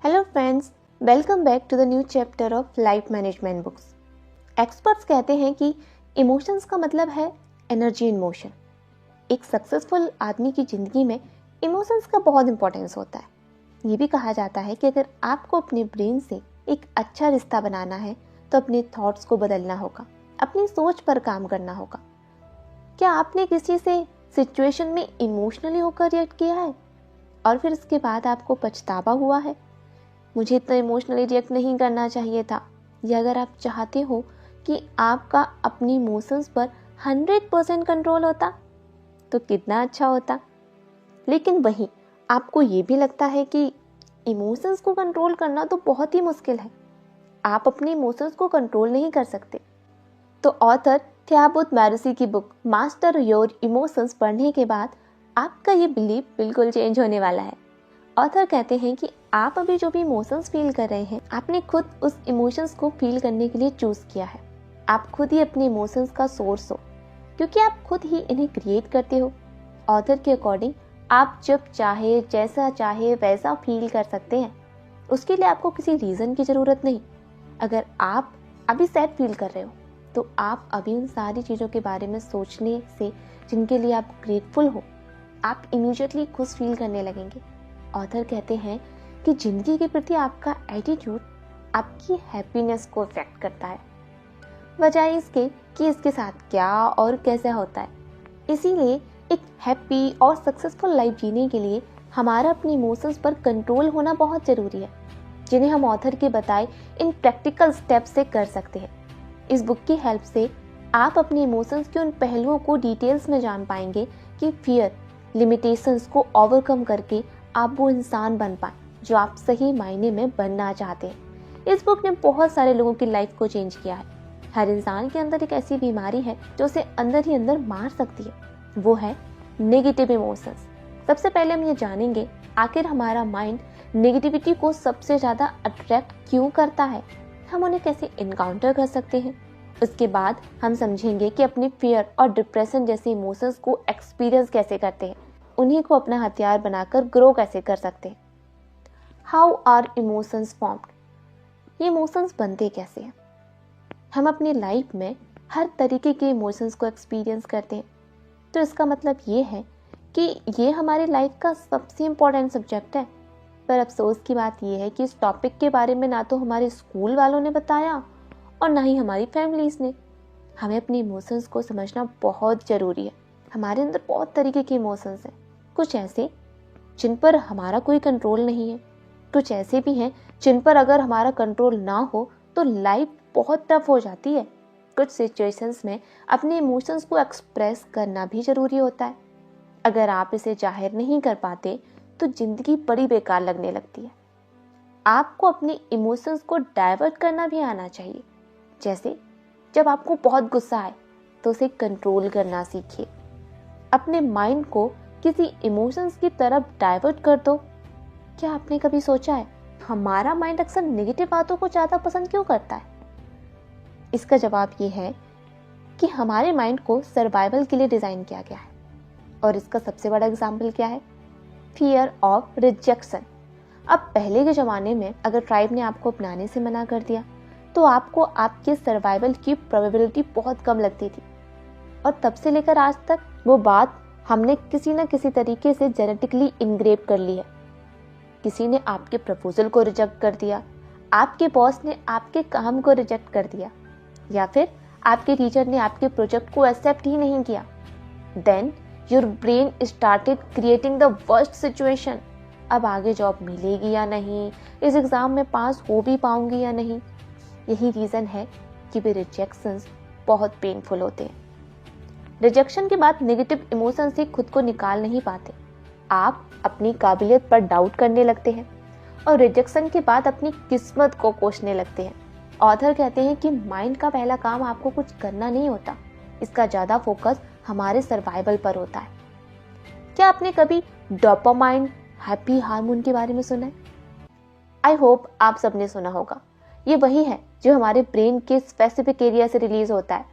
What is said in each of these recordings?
Hello friends, welcome back to the new chapter of life management books. Experts कहते हैं कि emotions का मतलब है एनर्जी इन मोशन। एक सक्सेसफुल आदमी की ज़िंदगी में इमोशंस का बहुत इंपॉर्टेंस होता है। ये भी कहा जाता है कि अगर आपको अपने ब्रेन से एक अच्छा रिश्ता बनाना है तो अपने थॉट्स को बदलना होगा, अपनी सोच पर काम करना होगा। क्या आपने किसी से सिचुएशन में इमोशनली होकर रिएक्ट किया है और फिर इसके बाद आपको पछतावा हुआ है? मुझे इतना इमोशनली रिएक्ट नहीं करना चाहिए था। या अगर आप चाहते हो कि आपका अपनी इमोशंस पर 100% कंट्रोल होता तो कितना अच्छा होता। लेकिन वहीं आपको ये भी लगता है कि इमोशंस को कंट्रोल करना तो बहुत ही मुश्किल है, आप अपने इमोशंस को कंट्रोल नहीं कर सकते। तो ऑथर थियाबुत मैरुसी की बुक मास्टर योर इमोशंस पढ़ने के बाद आपका ये बिलीफ बिल्कुल चेंज होने वाला है। ऑथर कहते हैं कि आप अभी जो भी इमोशंस फील कर रहे हैं, आपने खुद उस इमोशंस को फील करने के लिए चूज किया है। आप खुद ही अपने इमोशंस का सोर्स हो, क्योंकि आप खुद ही इन्हें क्रिएट करते हो। ऑथर के अकॉर्डिंग आप जब चाहे, जैसा चाहे वैसा फील कर सकते हैं। उसके लिए आपको किसी रीजन की जरूरत नहीं। अगर आप अभी सैड फील कर रहे हो तो आप अभी उन सारी चीज़ों के बारे में सोचने से, जिनके लिए आप ग्रेटफुल हो, आप इमीडिएटली खुश फील करने लगेंगे। ऑथर कहते हैं कि जिंदगी के प्रति आपका एटीट्यूड आपकी हैप्पीनेस को इफेक्ट करता है, बजाय इसके कि इसके साथ क्या और कैसे होता है। इसीलिए एक हैप्पी और सक्सेसफुल लाइफ जीने के लिए हमारा अपने इमोशंस पर कंट्रोल होना बहुत ज़रूरी है, जिन्हें हम ऑथर के बताए इन प्रैक्टिकल स्टेप्स से कर सकते हैं। इस बुक की हेल्प से आप अपने इमोशंस के उन पहलुओं को डिटेल्स में जान पाएंगे कि फियर, लिमिटेशंस को ओवरकम करके आप वो इंसान बन पाए जो आप सही मायने में बनना चाहते हैं। इस बुक ने बहुत सारे लोगों की लाइफ को चेंज किया है। हर इंसान के अंदर एक ऐसी बीमारी है जो उसे अंदर ही अंदर मार सकती है, वो है नेगेटिव इमोशंस। सबसे पहले हम ये जानेंगे आखिर हमारा माइंड नेगेटिविटी को सबसे ज़्यादा अट्रैक्ट क्यों करता है, हम उन्हें कैसे इनकाउंटर कर सकते हैं। उसके बाद हम समझेंगे कि अपने फियर और डिप्रेशन जैसे इमोशंस को एक्सपीरियंस कैसे करते हैं, उन्हीं को अपना हथियार बनाकर ग्रो कैसे कर सकते हैं। हाउ आर इमोशंस फॉर्म्ड, ये इमोशंस बनते कैसे हैं। हम अपनी लाइफ में हर तरीके के इमोशंस को एक्सपीरियंस करते हैं, तो इसका मतलब ये है कि ये हमारी लाइफ का सबसे इम्पोर्टेंट सब्जेक्ट है। पर अफसोस की बात यह है कि इस टॉपिक के बारे में ना तो हमारे स्कूल वालों ने बताया और ना ही हमारी फैमिलीज ने। हमें अपने इमोशंस को समझना बहुत ज़रूरी है। हमारे अंदर बहुत तरीके के इमोशंस हैं, कुछ ऐसे जिन पर हमारा कोई कंट्रोल नहीं है, कुछ ऐसे भी हैं जिन पर अगर हमारा कंट्रोल ना हो तो लाइफ बहुत टफ हो जाती है। कुछ सिचुएशंस में अपने इमोशंस को एक्सप्रेस करना भी ज़रूरी होता है। अगर आप इसे जाहिर नहीं कर पाते तो ज़िंदगी बड़ी बेकार लगने लगती है। आपको अपने इमोशंस को डाइवर्ट करना भी आना चाहिए। जैसे जब आपको बहुत गुस्सा आए तो उसे कंट्रोल करना सीखिए। अपने माइंड को किसी इमोशंस की तरफ डाइवर्ट कर दो। क्या आपने कभी सोचा है हमारा माइंड अक्सर नेगेटिव बातों को ज़्यादा पसंद क्यों करता है? इसका जवाब ये है कि हमारे माइंड को सर्वाइवल के लिए डिज़ाइन किया गया है। और इसका सबसे बड़ा एग्जाम्पल क्या है? Fear of rejection. अब पहले के ज़माने में अगर ट्राइब ने आपको अपनाने से मना कर दिया तो आपको आपके सर्वाइवल की प्रोबेबिलिटी बहुत कम लगती थी। और तब से लेकर आज तक वो बात हमने किसी न किसी तरीके से जेनेटिकली इनग्रेव कर ली है। किसी ने आपके प्रपोजल को रिजेक्ट कर दिया, आपके बॉस ने आपके काम को रिजेक्ट कर दिया, या फिर आपके टीचर ने आपके प्रोजेक्ट को एक्सेप्ट ही नहीं किया। Then your brain started creating the worst situation. अब आगे जॉब मिलेगी या नहीं, इस एग्ज़ाम में पास हो भी पाऊंगी या नहीं। यही रीज़न है कि वे रिजेक्शंस बहुत पेनफुल होते हैं। रिजेक्शन के बाद नेगेटिव इमोशन से खुद को निकाल नहीं पाते। आप अपनी काबिलियत पर डाउट करने लगते हैं और रिजेक्शन के बाद अपनी किस्मत को कोसने लगते हैं। ऑथर कहते हैं कि माइंड का पहला काम आपको कुछ करना नहीं होता, इसका ज़्यादा फोकस हमारे सर्वाइवल पर होता है। क्या आपने कभी डोपामाइन, हैप्पी हार्मोन के बारे में सुना है? आई होप आप सबने सुना होगा। ये वही है जो हमारे ब्रेन के स्पेसिफिक एरिया से रिलीज होता है।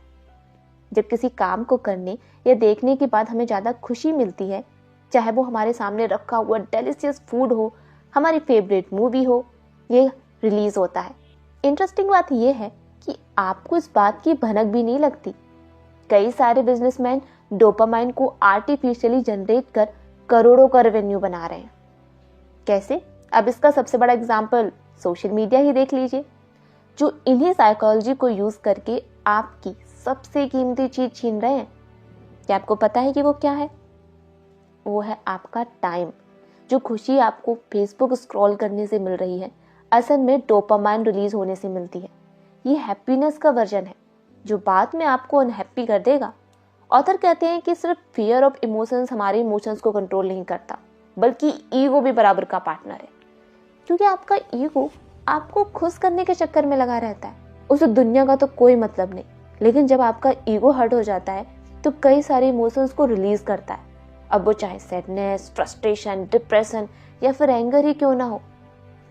जब किसी काम को करने या देखने के बाद हमें ज़्यादा खुशी मिलती है, चाहे वो हमारे सामने रखा हुआ डेलिशियस फूड हो, हमारी फेवरेट मूवी हो ये रिलीज होता है। इंटरेस्टिंग बात यह है कि आपको इस बात की भनक भी नहीं लगती। कई सारे बिजनेसमैन डोपामाइन को आर्टिफिशियली जनरेट कर करोड़ों का रेवेन्यू बना रहे हैं। कैसे? अब इसका सबसे बड़ा एग्जाम्पल सोशल मीडिया ही देख लीजिए, जो इन्हीं साइकोलॉजी को यूज करके आपकी सबसे कीमती चीज छीन रहे हैं। क्या आपको पता है कि वो क्या है? वो है आपका टाइम। जो खुशी आपको फेसबुक स्क्रॉल करने से मिल रही है, असल में डोपामाइन रिलीज होने से मिलती है। ये हैप्पीनेस का वर्जन है जो बाद में आपको अनहैप्पी कर देगा। ऑथर कहते हैं कि सिर्फ फियर ऑफ इमोशंस हमारे इमोशंस को कंट्रोल नहीं करता, बल्कि ईगो भी बराबर का पार्टनर है। क्योंकि आपका ईगो आपको खुश करने के चक्कर में लगा रहता है। उसे दुनिया का तो कोई मतलब नहीं, लेकिन जब आपका ईगो हर्ट हो जाता है तो कई सारे इमोशंस को रिलीज करता है। अब वो चाहे सैडनेस, फ्रस्ट्रेशन, डिप्रेशन या फिर एंगर ही क्यों ना हो।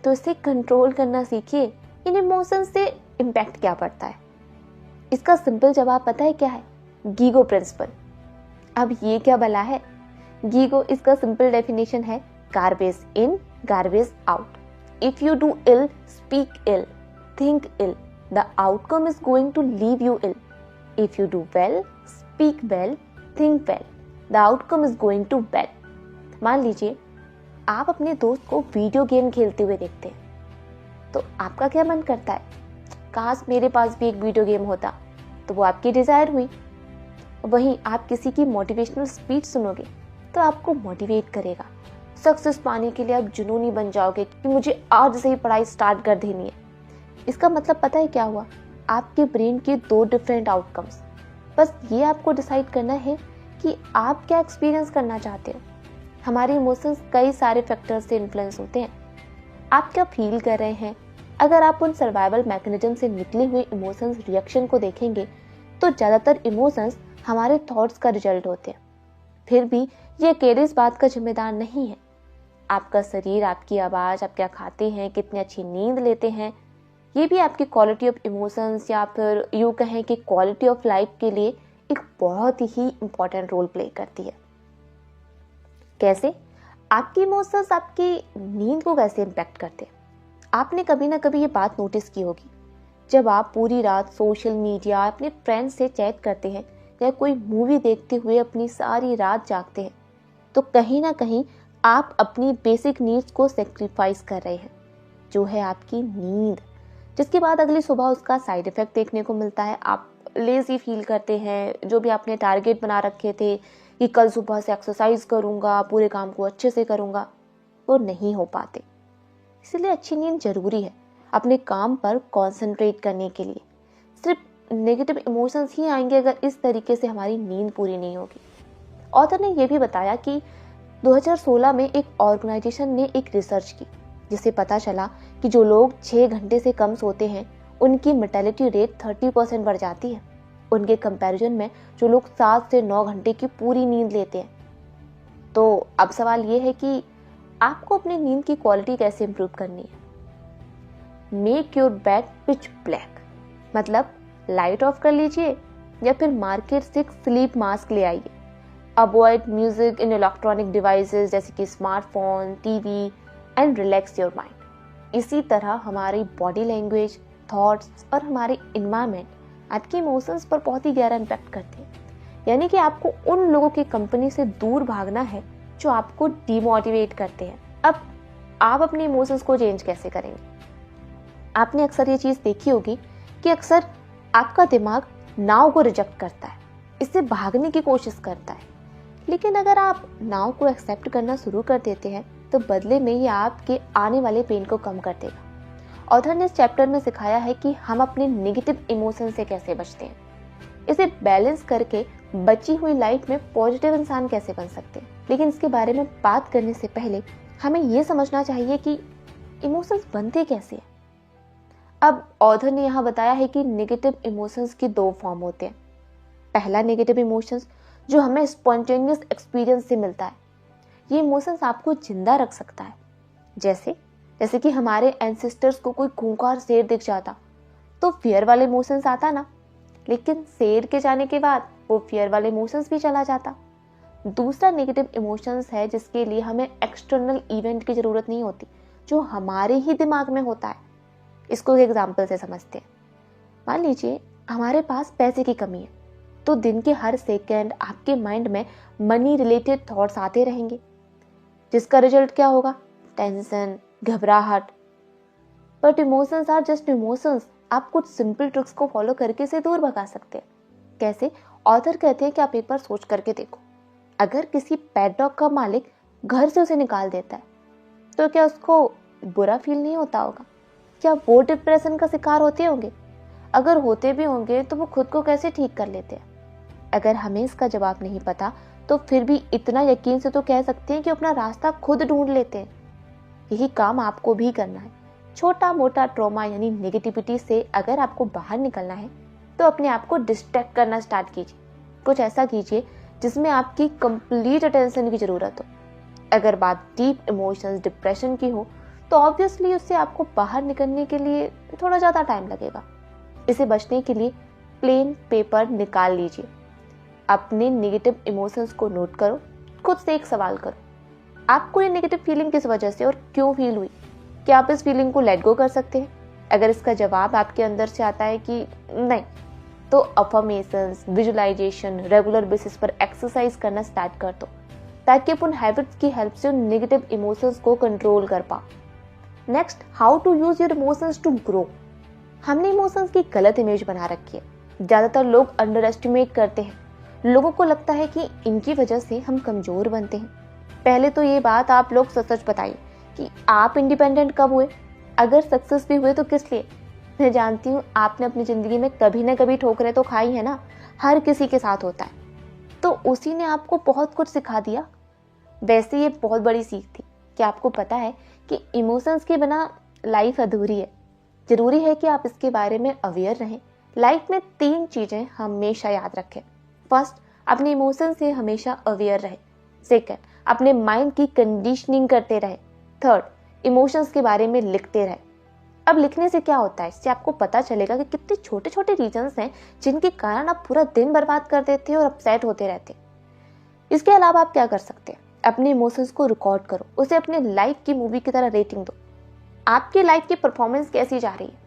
तो इसे कंट्रोल करना सीखिए। इन इमोशंस से इम्पैक्ट क्या पड़ता है? इसका सिंपल जवाब पता है क्या है? GIGO principle. अब ये क्या भला है? गीगो, इसका सिंपल डेफिनेशन है garbage in garbage out. If you do ill, speak ill, think ill, the outcome is going to leave you ill. If you do well, speak well, think well, the outcome is going to well. मान लीजिए आप अपने दोस्त को video game खेलते हुए देखते हैं, तो आपका क्या मन करता है? काश मेरे पास भी एक वीडियो गेम होता। तो वो आपकी डिजायर हुई। वहीं आप किसी की मोटिवेशनल स्पीच सुनोगे तो आपको मोटिवेट करेगा। सक्सेस पाने के लिए आप जुनूनी बन जाओगे कि मुझे आज से ही पढ़ाई स्टार्ट कर देनी है। इसका मतलब पता है क्या हुआ? आपके ब्रेन के दो डिफरेंट आउटकम्स। बस ये आपको डिसाइड करना है कि आप क्या एक्सपीरियंस करना चाहते हो। हमारे इमोशंस कई सारे फैक्टर्स से इन्फ्लुएंस होते हैं। आप क्या फील कर रहे हैं? अगर आप उन सर्वाइवल मैकेनिज्म से निकले हुए इमोशंस रिएक्शन को देखेंगे तो ज़्यादातर इमोशंस हमारे थॉट्स का रिजल्ट होते हैं। फिर भी ये अकेले इस बात का जिम्मेदार नहीं है। आपका शरीर, आपकी आवाज़, आप क्या खाते हैं, कितनी अच्छी नींद लेते हैं, ये भी आपकी क्वालिटी ऑफ इमोशंस या फिर यूँ कहें कि क्वालिटी ऑफ लाइफ के लिए एक बहुत ही इम्पॉर्टेंट रोल प्ले करती है। कैसे? आपकी इमोशंस आपकी नींद को कैसे इम्पैक्ट करते हैं? आपने कभी ना कभी ये बात नोटिस की होगी, जब आप पूरी रात सोशल मीडिया, अपने फ्रेंड्स से चैट करते हैं या कोई मूवी देखते हुए अपनी सारी रात जागते हैं, तो कहीं ना कहीं आप अपनी बेसिक नीड्स को सेक्रीफाइस कर रहे हैं, जो है आपकी नींद। जिसके बाद अगली सुबह उसका साइड इफेक्ट देखने को मिलता है। आप लेजी फील करते हैं। जो भी आपने टारगेट बना रखे थे कि कल सुबह से एक्सरसाइज करूंगा, पूरे काम को अच्छे से करूंगा, वो नहीं हो पाते। इसलिए अच्छी नींद जरूरी है अपने काम पर कंसंट्रेट करने के लिए। सिर्फ नेगेटिव इमोशंस ही आएंगे अगर इस तरीके से हमारी नींद पूरी नहीं होगी। ऑथर ने यह भी बताया कि 2016 में एक ऑर्गेनाइजेशन ने एक रिसर्च की, जिससे पता चला कि जो लोग 6 घंटे से कम सोते हैं उनकी मोर्टेलिटी रेट 30% बढ़ जाती है, उनके कंपैरिजन में जो लोग 7 से 9 घंटे की पूरी नींद लेते हैं। तो अब सवाल ये है कि आपको अपनी नींद की क्वालिटी कैसे इंप्रूव करनी है? Make your bed pitch black, मतलब लाइट ऑफ कर लीजिए या फिर मार्केट से स्लीप मास्क ले आइए। Avoid music in electronic devices जैसे कि smartphone, TV and relax your mind. इसी तरह हमारी बॉडी लैंग्वेज, थॉट्स और हमारे इन्वायरमेंट आपके इमोशंस पर बहुत ही गहरा इम्पैक्ट करते हैं। यानी कि आपको उन लोगों की कंपनी से दूर भागना है जो आपको डिमोटिवेट करते हैं। अब आप अपने इमोशंस को चेंज कैसे करेंगे? आपने अक्सर ये चीज़ देखी होगी कि अक्सर आपका दिमाग नाव को रिजेक्ट करता है, इससे भागने की कोशिश करता है। लेकिन अगर आप नाव को एक्सेप्ट करना शुरू कर देते हैं तो बदले में ये आपके आने वाले पेन को कम कर देगा। ऑथर ने इस चैप्टर में सिखाया है कि हम अपने नेगेटिव इमोशन से कैसे बचते हैं, इसे बैलेंस करके बची हुई लाइफ में पॉजिटिव इंसान कैसे बन सकते हैं। लेकिन इसके बारे में बात करने से पहले हमें ये समझना चाहिए कि इमोशंस बनते कैसे हैं। अब ऑथर ने यहाँ बताया है कि नेगेटिव इमोशंस की 2 फॉर्म होते हैं। पहला नेगेटिव इमोशंस जो हमें स्पॉन्टेनियस एक्सपीरियंस से मिलता है। ये इमोशंस आपको जिंदा रख सकता है। जैसे कि हमारे एंसेस्टर्स को कोई खूंखार शेर दिख जाता तो फियर वाले इमोशंस आता ना, लेकिन शेर के जाने के बाद वो फियर वाले इमोशंस भी चला जाता। दूसरा नेगेटिव इमोशंस है जिसके लिए हमें एक्सटर्नल इवेंट की जरूरत नहीं होती, जो हमारे ही दिमाग में होता है। इसको एक एग्जाम्पल से समझते हैं। मान लीजिए हमारे पास पैसे की कमी है, तो दिन के हर सेकंड आपके माइंड में मनी रिलेटेड थॉट्स आते रहेंगे, जिसका रिजल्ट क्या होगा? टेंशन, घबराहट। But emotions are just emotions. आप कुछ सिंपल ट्रिक्स को फॉलो करके इसे दूर भगा सकते हैं। कैसे? ऑथर कहते हैं कि आप एक बार सोच करके देखो, अगर किसी पेट डॉग का मालिक घर से उसे निकाल देता है तो क्या उसको बुरा फील नहीं होता होगा? क्या वो डिप्रेशन का शिकार होते होंगे? अगर होते भी होंगे तो वो खुद को कैसे ठीक कर लेते हैं? अगर हमें इसका जवाब नहीं पता तो फिर भी इतना यकीन से तो कह सकते हैं कि अपना रास्ता खुद ढूंढ लेते हैं। यही काम आपको भी करना है। छोटा मोटा ट्रॉमा यानी नेगेटिविटी से अगर आपको बाहर निकलना है तो अपने आप को डिस्ट्रैक्ट करना स्टार्ट कीजिए। कुछ ऐसा कीजिए जिसमें आपकी कंप्लीट अटेंशन की जरूरत हो। अगर बात डीप इमोशंस, डिप्रेशन की हो तो ऑब्वियसली उससे आपको बाहर निकलने के लिए थोड़ा ज़्यादा टाइम लगेगा। इसे बचने के लिए प्लेन पेपर निकाल लीजिए, अपने नेगेटिव इमोशंस को नोट करो, खुद से एक सवाल करो, आपको ये नेगेटिव फीलिंग किस वजह से और क्यों फील हुई? क्या आप इस फीलिंग को लेट गो कर सकते हैं? अगर इसका जवाब आपके अंदर से आता है कि नहीं, तो अफर्मेशंस, विजुअलाइजेशन, रेगुलर बेसिस पर एक्सरसाइज करना स्टार्ट कर दो, ताकि अपन हैबिट्स की हेल्प से उन नेगेटिव इमोशंस को कंट्रोल कर पाओ। Next, how to use your emotions to grow. हमने इमोशंस की गलत इमेज बना रखी है। ज्यादातर लोग अंडर एस्टिमेट करते हैं। लोगों को लगता है कि इनकी वजह से हम कमजोर बनते हैं। पहले तो ये बात आप लोग सच सच बताइए कि आप इंडिपेंडेंट कब हुए? अगर सक्सेस भी हुए तो किस लिए? मैं जानती हूँ आपने अपनी जिंदगी में कभी ना कभी ठोकरें तो खाई है ना, हर किसी के साथ होता है। तो उसी ने आपको बहुत कुछ सिखा दिया। वैसे ये बहुत बड़ी सीख थी कि आपको पता है कि इमोशंस के बिना लाइफ अधूरी है। जरूरी है कि आप इसके बारे में अवेयर रहें। लाइफ में 3 चीजें हमेशा याद रखें। फर्स्ट, अपने इमोशन से हमेशा अवेयर रहे। सेकंड, अपने माइंड की कंडीशनिंग करते रहे। थर्ड, इमोशंस के बारे में लिखते रहे। अब लिखने से क्या होता है? इससे आपको पता चलेगा कि कितने छोटे छोटे रीजंस हैं जिनके कारण आप पूरा दिन बर्बाद कर देते हैं और अपसेट होते रहते हैं। इसके अलावा आप क्या कर सकते हैं? अपने इमोशंस को रिकॉर्ड करो, उसे अपने लाइफ की मूवी की तरह रेटिंग दो। आपकी लाइफ की परफॉर्मेंस कैसी जा रही है?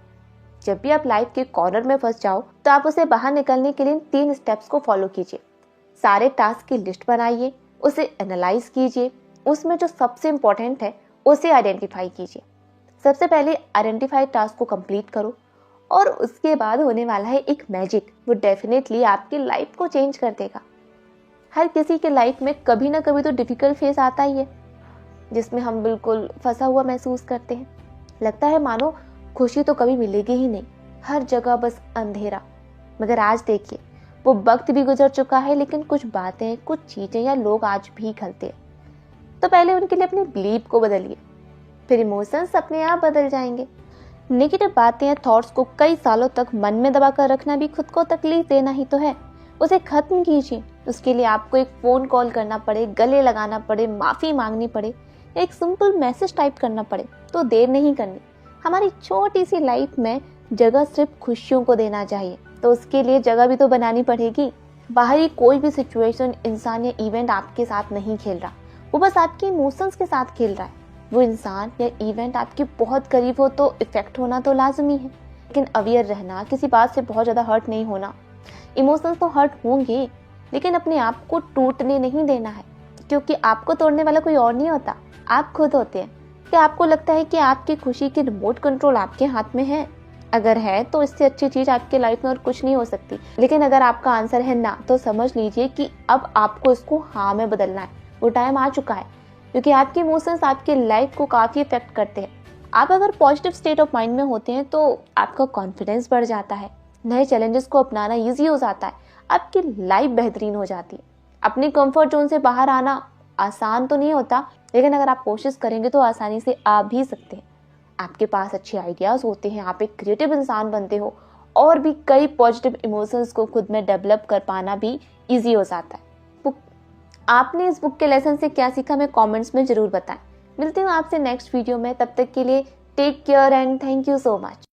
जब भी आप लाइफ के कॉर्नर में फंस जाओ तो आप उसे बाहर निकलने के लिए 3 स्टेप्स को फॉलो कीजिए। सारे टास्क की लिस्ट बनाइए, उसे एनालाइज कीजिए, उसमें जो सबसे इंपॉर्टेंट है उसे आइडेंटिफाई कीजिए। सबसे पहले आइडेंटिफाइड टास्क को कंप्लीट करो और उसके बाद होने वाला है एक मैजिक। वो डेफिनेटली आपकी लाइफ को चेंज कर देगा। हर किसी के लाइफ में कभी ना कभी तो डिफिकल्ट फेज आता ही है, जिसमें हम बिल्कुल फंसा हुआ महसूस करते हैं। लगता है मानो खुशी तो कभी मिलेगी ही नहीं, हर जगह बस अंधेरा। मगर आज देखिए, वो वक्त भी गुजर चुका है, लेकिन कुछ बातें, कुछ चीजें या लोग आज भी खलते हैं। तो पहले उनके लिए अपनी बिलीफ को बदलिए, फिर इमोशंस अपने आप बदल जाएंगे। नेगेटिव बातें या थॉट्स को कई सालों तक मन में दबाकर रखना भी खुद को तकलीफ देना ही तो है। उसे खत्म कीजिए। उसके लिए आपको एक फोन कॉल करना पड़े, गले लगाना पड़े, माफी मांगनी पड़े, एक सिंपल मैसेज टाइप करना पड़े तो देर नहीं करनी। हमारी छोटी सी लाइफ में जगह सिर्फ खुशियों को देना चाहिए, तो उसके लिए जगह भी तो बनानी पड़ेगी। बाहरी कोई भी सिचुएशन, इंसान या इवेंट आपके साथ नहीं खेल रहा, वो बस आपके इमोशंस के साथ खेल रहा है। वो इंसान या इवेंट आपके बहुत करीब हो तो इफेक्ट होना तो लाजमी है, लेकिन अवेयर रहना, किसी बात से बहुत ज़्यादा हर्ट नहीं होना। इमोशंस तो हर्ट होंगे, लेकिन अपने आप को टूटने नहीं देना है, क्योंकि आपको तोड़ने वाला कोई और नहीं होता, आप खुद होते हैं। क्या आपको लगता है कि आपकी खुशी की रिमोट कंट्रोल आपके हाथ में है? अगर है तो इससे अच्छी चीज आपके लाइफ में और कुछ नहीं हो सकती। लेकिन अगर आपका आंसर है ना, तो समझ लीजिए कि अब आपको इसको हाँ में बदलना है। वो टाइम आ चुका है, क्योंकि आपके इमोशंस आपकी लाइफ को काफी इफेक्ट करते हैं। आप अगर पॉजिटिव स्टेट ऑफ माइंड में होते हैं तो आपका कॉन्फिडेंस बढ़ जाता है, नए चैलेंजेस को अपनाना ईजी हो जाता है, आपकी लाइफ बेहतरीन हो जाती है। अपनी कंफर्ट जोन से बाहर आना आसान तो नहीं होता, लेकिन अगर आप कोशिश करेंगे तो आसानी से आ भी सकते हैं। आपके पास अच्छे आइडियाज होते हैं, आप एक क्रिएटिव इंसान बनते हो, और भी कई पॉजिटिव इमोशंस को खुद में डेवलप कर पाना भी इजी हो जाता है। आपने इस बुक के लेसन से क्या सीखा, मैं कमेंट्स में जरूर बताएं। मिलती हूँ आपसे नेक्स्ट वीडियो में, तब तक के लिए take care and thank you so much.